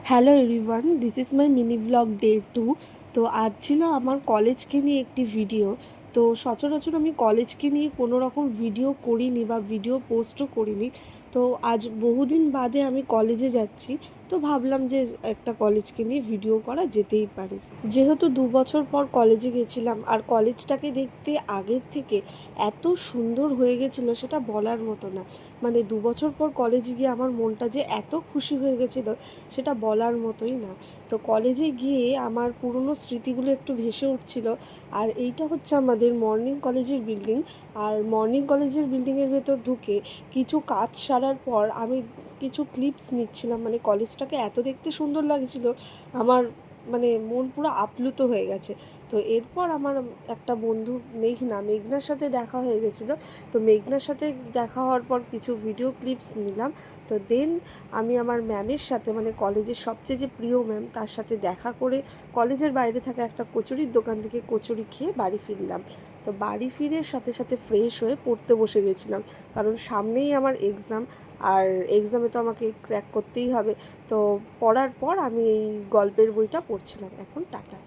Hello everyone, this is my mini blog day 2। তো আজ ছিল আমার কলেজকে নিয়ে একটি ভিডিও। তো সচরাচর আমি কলেজকে নিয়ে কোনো রকম ভিডিও করিনি বা ভিডিও পোস্টও করিনি। তো আজ বহুদিন বাদে আমি কলেজে যাচ্ছি, তো ভাবলাম যে একটা কলেজকে নিয়ে ভিডিও করা যেতেই পারে। যেহেতু 2 বছর পর কলেজে গেছিলাম, আর কলেজটাকে দেখতে আগের থেকে এত সুন্দর হয়ে গেছিলো সেটা বলার মতো না। মানে 2 বছর পর কলেজে গিয়ে আমার মনটা যে এত খুশি হয়ে গেছিলো সেটা বলার মতোই না। তো কলেজে গিয়ে আমার পুরনো স্মৃতিগুলো একটু ভেসে উঠছিল। আর এইটা হচ্ছে আমাদের মর্নিং কলেজের বিল্ডিং। আর মর্নিং কলেজের বিল্ডিংয়ের ভেতর ঢুকে কিছু কাজ সারার পর আমি কিছু ক্লিপস নিচ্ছিলাম। মানে কলেজটাকে এত দেখতে সুন্দর লাগছিল, আমার মানে মন পুরো আপ্লুত হয়ে গেছে। তো এরপর আমার একটা বন্ধু মেঘনার সাথে দেখা হয়ে গেছিলো। তো মেঘনার সাথে দেখা হওয়ার পর কিছু ভিডিও ক্লিপস নিলাম। তো দেন আমি আমার ম্যামের সাথে, মানে কলেজের সবচেয়ে যে প্রিয় ম্যাম, তার সাথে দেখা করে কলেজের বাইরে থাকা একটা কচুরির দোকান থেকে কচুরি খেয়ে বাড়ি ফিরলাম। তো বাড়ি ফিরে সাথে সাথে ফ্রেশ হয়ে পড়তে বসে গেছিলাম, কারণ সামনেই আমার এক্সাম। আর এক্সামে তো আমাকে ক্র্যাক করতেই হবে। তো পড়ার পর আমি এই গল্পের বইটা পড়ছিলাম। এখন টাটা।